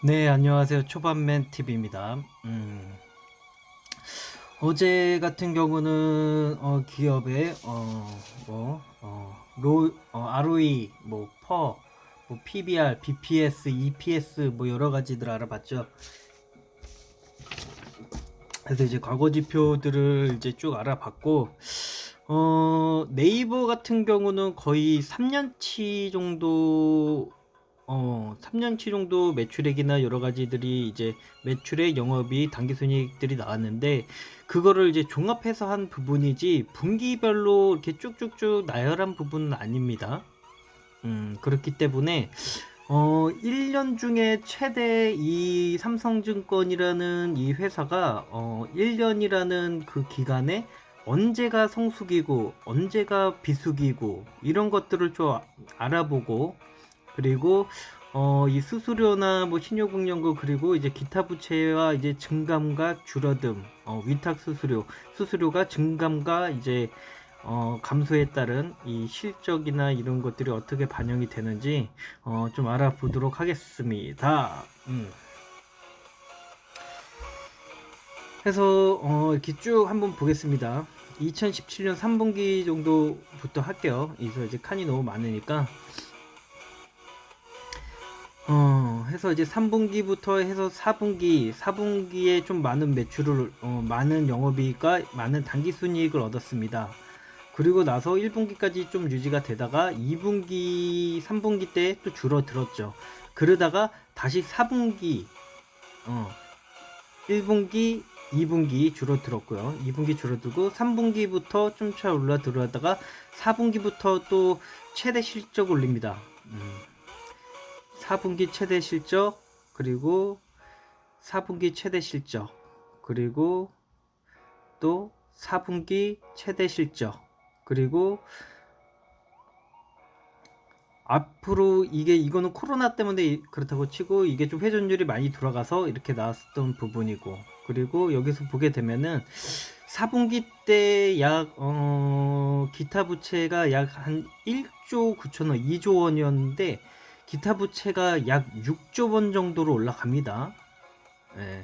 네, 안녕하세요. 초반맨 TV입니다. 어제 같은 경우는 기업의 ROE, PBR, BPS, EPS 여러 가지들 알아봤죠. 그래서 이제 과거 지표들을 이제 쭉 알아봤고, 네이버 같은 경우는 거의 3년치 정도 3년치 정도 매출액이나 여러 가지들이 이제 매출액, 영업이익, 당기순이익들이 나왔는데, 그거를 이제 종합해서 한 부분이지 분기별로 이렇게 쭉쭉쭉 나열한 부분은 아닙니다. 그렇기 때문에 1년 중에 최대 이 삼성증권이라는 이 회사가 1년이라는 그 기간에 언제가 성수기고 언제가 비수기고 이런 것들을 좀 알아보고, 그리고 이 수수료나 신용금융고, 그리고 이제 기타 부채와 이제 증감과 줄어듦, 위탁 수수료가 증감과 이제 감소에 따른 이 실적이나 이런 것들이 어떻게 반영이 되는지 좀 알아보도록 하겠습니다. 해서 이렇게 쭉 한번 보겠습니다. 2017년 3분기 정도부터 할게요. 그래서 이제 칸이 너무 많으니까 해서 이제 3분기부터 해서 4분기에 좀 많은 매출을, 많은 영업이익과 많은 당기순이익을 얻었습니다. 그리고 나서 1분기까지 좀 유지가 되다가 2분기, 3분기 때 또 줄어들었죠. 그러다가 다시 4분기, 1분기, 2분기 줄어들었고요. 2분기 줄어들고 3분기부터 좀 차올라 들어왔다가 4분기부터 또 최대 실적 올립니다. 4분기 최대 실적, 그리고 4분기 최대 실적, 그리고 또 4분기 최대 실적, 그리고 앞으로 이거는 코로나 때문에 그렇다고 치고 이게 좀 회전율이 많이 돌아가서 이렇게 나왔던 부분이고, 그리고 여기서 보게 되면은 4분기 때 약 기타 부채가 약 한 1조 9천원, 2조 원이었는데 기타 부채가 약 6조 원 정도로 올라갑니다. 예.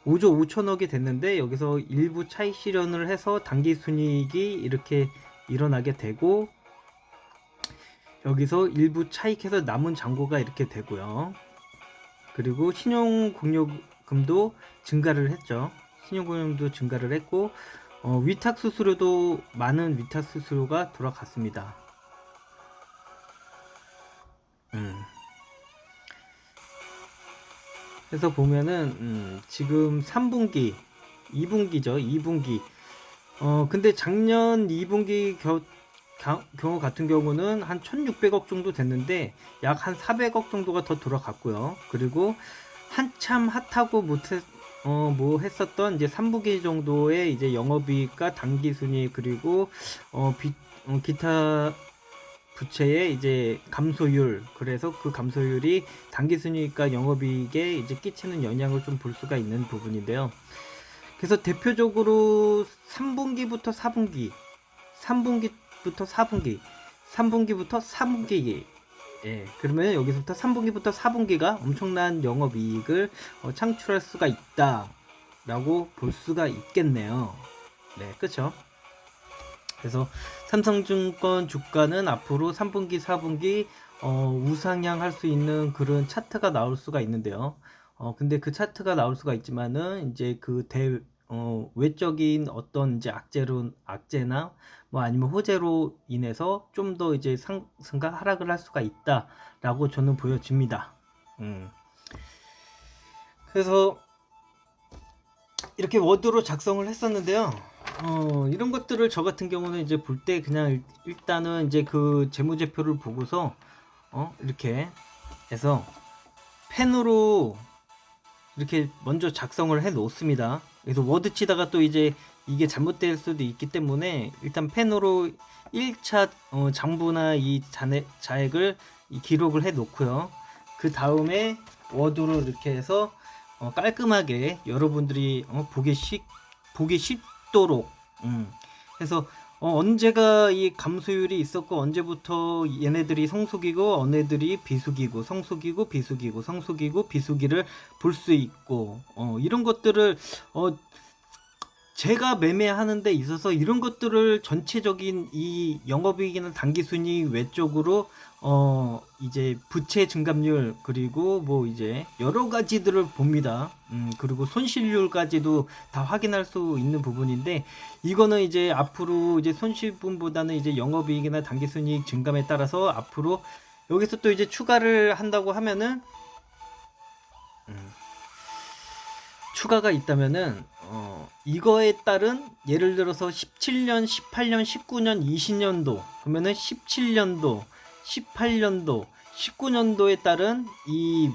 5조 5천억이 됐는데 여기서 일부 차익 실현을 해서 당기 순이익이 이렇게 일어나게 되고, 여기서 일부 차익해서 남은 잔고가 이렇게 되고요. 그리고 신용공여금도 증가를 했죠. 신용공여금도 증가를 했고, 위탁 수수료도 많은 위탁 수수료가 돌아갔습니다. 그래서 보면은 지금 3분기, 2분기죠. 2분기. 근데 작년 2분기 경우 같은 경우는 한 1600억 정도 됐는데 약 한 400억 정도가 더 돌아갔고요. 그리고 한참 핫하고 했었던 이제 3분기 정도의 이제 영업이익과 당기순이익, 그리고 기타 부채의 이제 감소율, 그래서 그 감소율이 당기순이익과 영업이익에 이제 끼치는 영향을 좀 볼 수가 있는 부분인데요. 그래서 대표적으로 3분기부터 4분기, 3분기부터 4분기, 3분기부터 4분기, 예, 그러면 여기서부터 3분기부터 4분기가 엄청난 영업이익을 창출할 수가 있다라고 볼 수가 있겠네요. 네, 그렇죠. 그래서 삼성증권 주가는 앞으로 3분기, 4분기 우상향할 수 있는 그런 차트가 나올 수가 있는데요. 근데 그 차트가 나올 수가 있지만은 이제 외적인 어떤 이제 악재나 아니면 호재로 인해서 좀 더 이제 상승과 하락을 할 수가 있다라고 저는 보여집니다. 그래서 이렇게 워드로 작성을 했었는데요. 이런 것들을 저 같은 경우는 이제 볼 때 그냥 일단은 이제 그 재무제표를 보고서 이렇게 해서 펜으로 이렇게 먼저 작성을 해 놓습니다. 그래서 워드 치다가 또 이제 이게 잘못될 수도 있기 때문에 일단 펜으로 1차 장부나 이 자액을 기록을 해 놓고요. 그 다음에 워드로 이렇게 해서 깔끔하게 여러분들이 보기 쉽도록 해서 언제가 이 감소율이 있었고 언제부터 얘네들이 성수기고 언네들이 비수기고 성수기고 비수기고 성수기고 비수기를 볼 수 있고 이런 것들을 제가 매매하는 데 있어서 이런 것들을 전체적인 이 영업이익이나 단기순이익 외적으로 이제 부채 증감률 그리고 뭐 이제 여러 가지들을 봅니다. 그리고 손실률까지도 다 확인할 수 있는 부분인데 이거는 이제 앞으로 이제 손실분보다는 이제 영업이익이나 단기순이익 증감에 따라서 앞으로 여기서 또 이제 추가를 한다고 하면은 추가가 있다면은 이거에 따른 예를 들어서 17년, 18년, 19년, 20년도 그러면은 17년도, 18년도, 19년도에 따른 이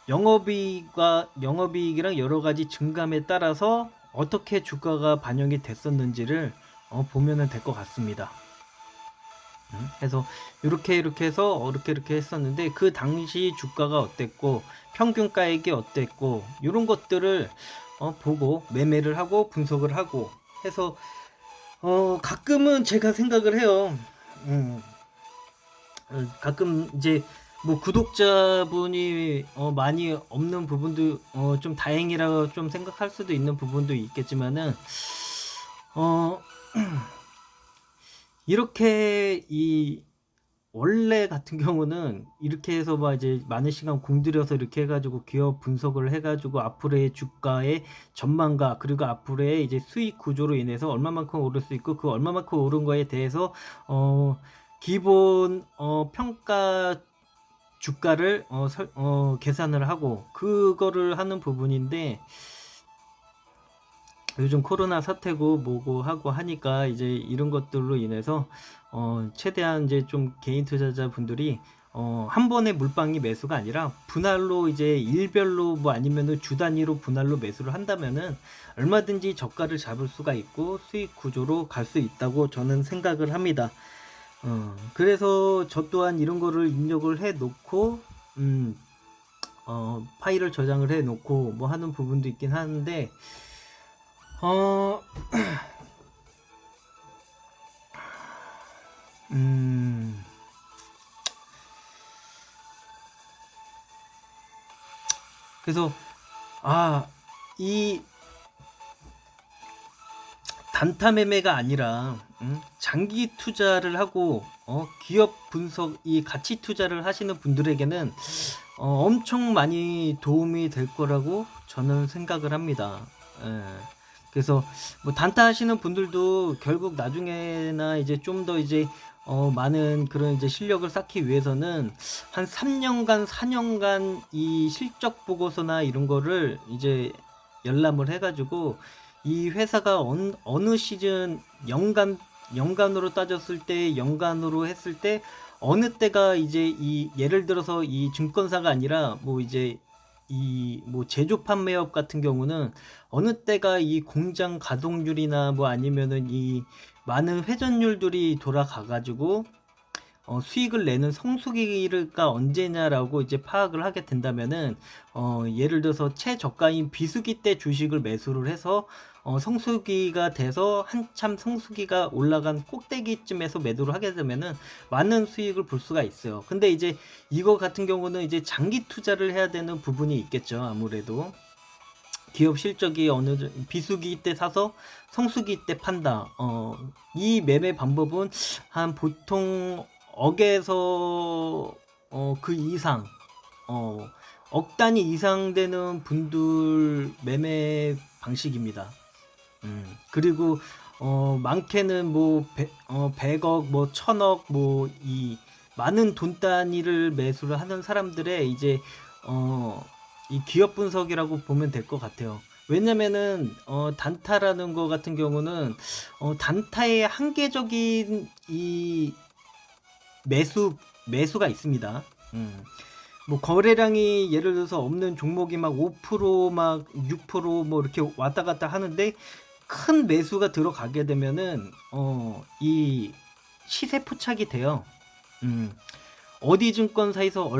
영업이익이랑 여러 가지 증감에 따라서 어떻게 주가가 반영이 됐었는지를 보면은 될 것 같습니다. 해서 이렇게 해서 이렇게 했었는데 그 당시 주가가 어땠고 평균가액이 어땠고 이런 것들을 보고 매매를 하고 분석을 하고 해서 가끔은 제가 생각을 해요. 가끔 이제 뭐 구독자분이 많이 없는 부분도 좀 다행이라고 좀 생각할 수도 있는 부분도 있겠지만은 이렇게 이 원래 같은 경우는 이렇게 해서 막 이제 많은 시간 공들여서 이렇게 해가지고 기업 분석을 해가지고 앞으로의 주가의 전망과 그리고 앞으로의 이제 수익 구조로 인해서 얼마만큼 오를 수 있고 그 얼마만큼 오른 거에 대해서 기본 평가 주가를 계산을 하고 그거를 하는 부분인데 요즘 코로나 사태고 뭐고 하고 하니까 이제 이런 것들로 인해서 최대한 이제 좀 개인 투자자 분들이 한 번에 물방이 매수가 아니라 분할로 이제 일별로 뭐 아니면은 주 단위로 분할로 매수를 한다면은 얼마든지 저가를 잡을 수가 있고 수익 구조로 갈 수 있다고 저는 생각을 합니다. 그래서 저 또한 이런 거를 입력을 해 놓고 파일을 저장을 해 놓고 뭐 하는 부분도 있긴 하는데 어, 그래서, 이 단타 매매가 아니라, 장기 투자를 하고, 기업 분석, 이 가치 투자를 하시는 분들에게는, 엄청 많이 도움이 될 거라고 저는 생각을 합니다. 예. 그래서 뭐 단타 하시는 분들도 결국 나중에나 이제 좀 더 이제 많은 그런 이제 실력을 쌓기 위해서는 한 3년간, 4년간 이 실적 보고서나 이런 거를 이제 열람을 해가지고 이 회사가 어느 시즌 연간으로 따졌을 때, 연간으로 했을 때 어느 때가 이제 이 예를 들어서 이 증권사가 아니라 뭐 이제 이 뭐 제조 판매업 같은 경우는 어느 때가 이 공장 가동률이나 뭐 아니면은 이 많은 회전율들이 돌아가 가지고 수익을 내는 성수기가 언제냐라고 이제 파악을 하게 된다면은 예를 들어서 최저가인 비수기 때 주식을 매수를 해서 성수기가 돼서 한참 성수기가 올라간 꼭대기쯤에서 매도를 하게 되면은 많은 수익을 볼 수가 있어요. 근데 이제 이거 같은 경우는 이제 장기 투자를 해야 되는 부분이 있겠죠. 아무래도 기업 실적이 비수기 때 사서 성수기 때 판다. 이 매매 방법은 한 보통 억에서 그 이상 억 단위 이상 되는 분들 매매 방식입니다. 그리고 많게는 뭐 100억 뭐 1000억 뭐 이 많은 돈 단위를 매수를 하는 사람들의 이제 이 기업 분석이라고 보면 될 것 같아요. 왜냐면은 단타라는 거 같은 경우는 단타의 한계적인 이 매수가 있습니다. 뭐 거래량이 예를 들어서 없는 종목이 막 5%막 6%뭐 이렇게 왔다 갔다 하는데 큰 매수가 들어가게 되면은 이 시세 포착이 돼요. 어디 증권사에서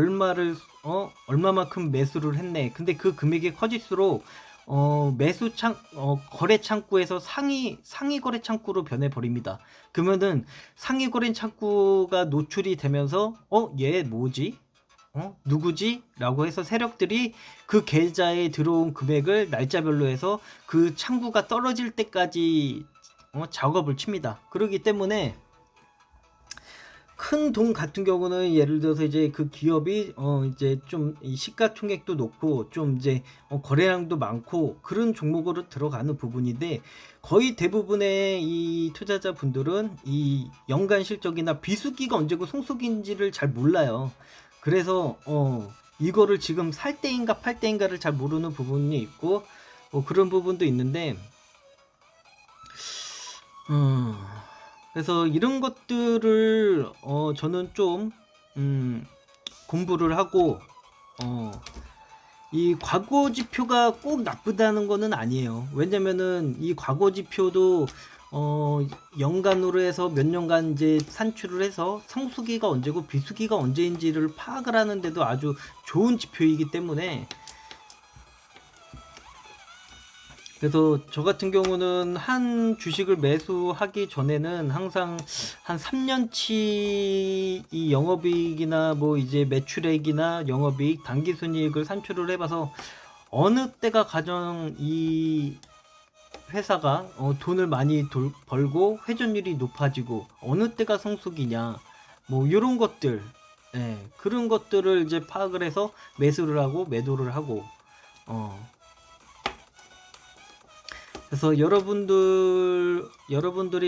얼마만큼 매수를 했네. 근데 그 금액이 커질수록 매수 거래 창구에서 상위 거래 창구로 변해 버립니다. 그러면은 상위 거래 창구가 노출이 되면서 얘 뭐지? 누구지? 라고 해서 세력들이 그 계좌에 들어온 금액을 날짜별로 해서 그 창구가 떨어질 때까지 작업을 칩니다. 그렇기 때문에 큰 돈 같은 경우는 예를 들어서 이제 그 기업이 이제 좀 시가총액도 높고 좀 이제 거래량도 많고 그런 종목으로 들어가는 부분인데, 거의 대부분의 이 투자자분들은 이 연간 실적이나 비수기가 언제고 송수기인지를 잘 몰라요. 그래서 이거를 지금 살 때인가 팔 때인가를 잘 모르는 부분이 있고 그런 부분도 있는데, 그래서 이런 것들을 저는 좀 공부를 하고 이 과거 지표가 꼭 나쁘다는 거는 아니에요. 왜냐면은 이 과거 지표도 연간으로 해서 몇 년간 이제 산출을 해서 성수기가 언제고 비수기가 언제인지를 파악을 하는데도 아주 좋은 지표이기 때문에, 그래서 저 같은 경우는 한 주식을 매수하기 전에는 항상 한 3년치 이 영업이익이나 뭐 이제 매출액이나 영업이익, 당기순이익을 산출을 해봐서 어느 때가 가장 이 회사가 돈을 많이 벌고 회전율이 높아지고 어느 때가 성수기냐, 뭐 이런 것들, 그런 것들을 이제 파악을 해서 매수를 하고 매도를 하고 그래서 여러분들이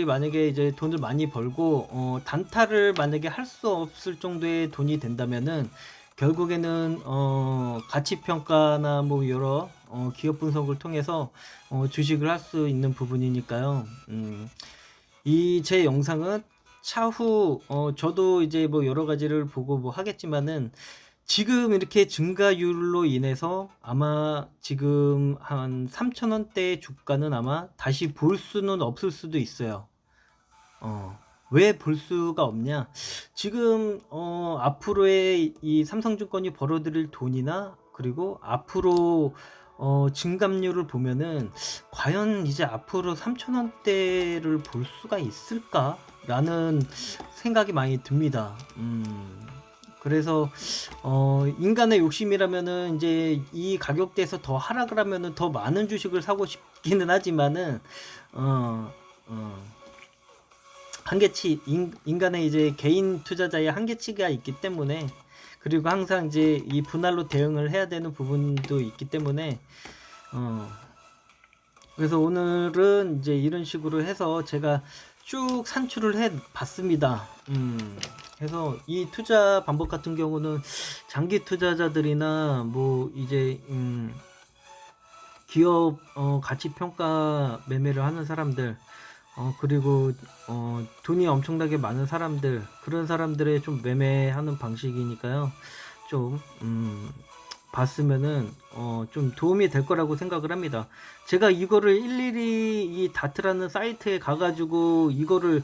만약에 이제 돈을 많이 벌고 단타를 만약에 할 수 없을 정도의 돈이 된다면은 결국에는 가치 평가나 뭐 여러 기업 분석을 통해서 주식을 할 수 있는 부분이니까요. 이 제 영상은 차후 저도 이제 뭐 여러 가지를 보고 뭐 하겠지만은, 지금 이렇게 증가율로 인해서 아마 지금 한 3,000원대의 주가는 아마 다시 볼 수는 없을 수도 있어요. 왜 볼 수가 없냐? 지금 앞으로의 이 삼성증권이 벌어들일 돈이나 그리고 앞으로 증감률을 보면은 과연 이제 앞으로 3,000원대를 볼 수가 있을까라는 생각이 많이 듭니다. 그래서 인간의 욕심이라면은 이제 이 가격대에서 더 하락을 하면은 더 많은 주식을 사고 싶기는 하지만은 한계치, 인간의 이제 개인 투자자의 한계치가 있기 때문에, 그리고 항상 이제 이 분할로 대응을 해야 되는 부분도 있기 때문에 그래서 오늘은 이제 이런 식으로 해서 제가 쭉 산출을 해 봤습니다. 그래서 이 투자 방법 같은 경우는 장기 투자자들이나 뭐 이제 기업 가치 평가 매매를 하는 사람들, 그리고 돈이 엄청나게 많은 사람들, 그런 사람들의 좀 매매하는 방식이니까요. 좀 봤으면은 좀 도움이 될 거라고 생각을 합니다. 제가 이거를 일일이 이 다트라는 사이트에 가가지고 이거를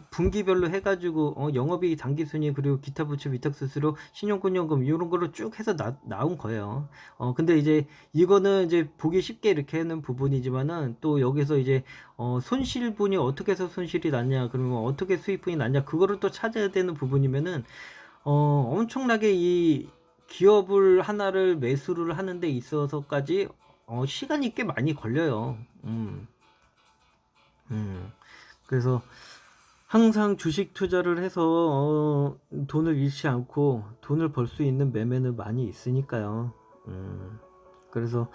분기별로 해가지고 영업이익, 당기순이익, 그리고 기타 부채, 위탁수수료, 신용권연금 이런 거를 쭉 해서 나온 거예요. 근데 이제 이거는 이제 보기 쉽게 이렇게 하는 부분이지만은, 또 여기서 이제 손실분이 어떻게 해서 손실이 났냐, 그러면 어떻게 수익분이 났냐, 그거를 또 찾아야 되는 부분이면은 엄청나게 이 기업을 하나를 매수를 하는 데 있어서까지 시간이 꽤 많이 걸려요. 그래서 항상 주식 투자를 해서 돈을 잃지 않고 돈을 벌 수 있는 매매는 많이 있으니까요. 그래서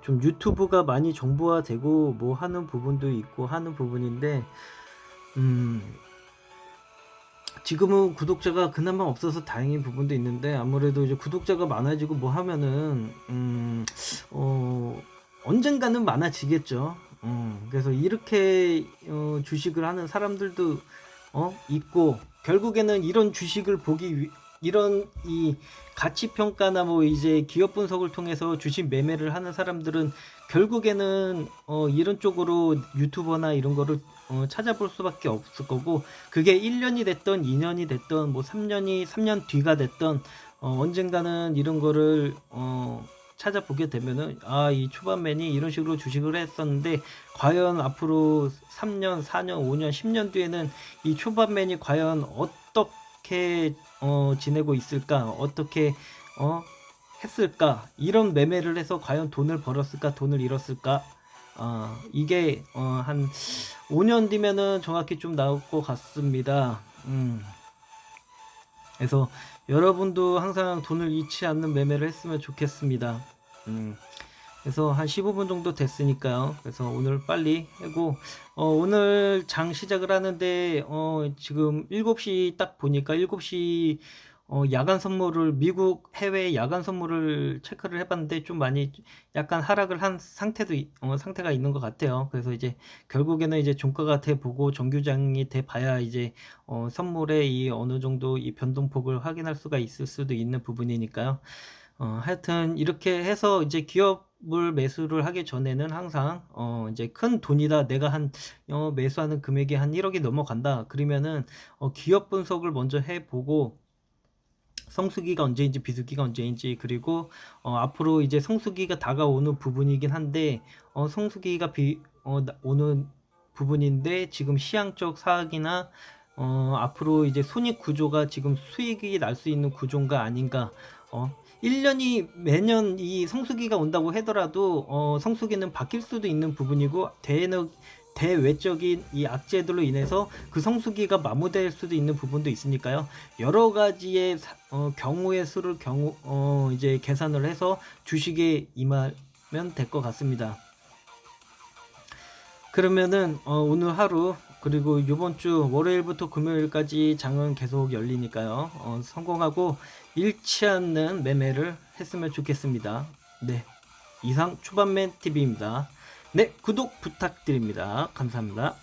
좀 유튜브가 많이 정보화되고 뭐 하는 부분도 있고 하는 부분인데, 지금은 구독자가 그나마 없어서 다행인 부분도 있는데, 아무래도 이제 구독자가 많아지고 뭐 하면은 언젠가는 많아지겠죠. 그래서 이렇게 주식을 하는 사람들도 있고, 결국에는 이런 주식을 이런 이 가치 평가나 뭐 이제 기업 분석을 통해서 주식 매매를 하는 사람들은 결국에는 이런 쪽으로 유튜버나 이런 거를 찾아볼 수밖에 없을 거고, 그게 1년이 됐던 2년이 됐던 뭐 3년 뒤가 됐던 언젠가는 이런 거를 찾아보게 되면은 이 초반맨이 이런 식으로 주식을 했었는데 과연 앞으로 3년, 4년, 5년, 10년 뒤에는 이 초반맨이 과연 어떻게 지내고 있을까? 어떻게 했을까? 이런 매매를 해서 과연 돈을 벌었을까? 돈을 잃었을까? 이게 한 5년 뒤면은 정확히 좀 나올 것 같습니다. 그래서 여러분도 항상 돈을 잃지 않는 매매를 했으면 좋겠습니다. 그래서 한 15분 정도 됐으니까요. 그래서 오늘 빨리 하고 오늘 장 시작을 하는데 지금 7시 딱 보니까 7시 야간 선물을 미국 해외 야간 선물을 체크를 해봤는데 좀 많이 약간 하락을 한 상태가 있는 것 같아요. 그래서 이제 결국에는 이제 종가가 돼 보고 정규장이 돼 봐야 이제 선물의 이 어느 정도 이 변동폭을 확인할 수가 있을 수도 있는 부분이니까요. 하여튼 이렇게 해서 이제 기업을 매수를 하기 전에는 항상 이제 큰 돈이다, 내가 한 매수하는 금액이 한 1억이 넘어간다 그러면은 기업 분석을 먼저 해보고 성수기가 언제인지 비수기가 언제인지, 그리고 앞으로 이제 성수기가 다가오는 부분이긴 한데 성수기가 오는 부분인데 지금 시향적 사학이나 앞으로 이제 손익 구조가 지금 수익이 날 수 있는 구조인가 아닌가. 1년이 매년 이 성수기가 온다고 하더라도 성수기는 바뀔 수도 있는 부분이고 대외적인 이 악재들로 인해서 그 성수기가 마무될 수도 있는 부분도 있으니까요. 여러 가지의 경우의 수를 이제 계산을 해서 주식에 임하면 될 것 같습니다. 그러면은 오늘 하루 그리고 이번 주 월요일부터 금요일까지 장은 계속 열리니까요. 성공하고 잃지 않는 매매를 했으면 좋겠습니다. 네, 이상 초반맨 TV입니다. 네, 구독 부탁드립니다. 감사합니다.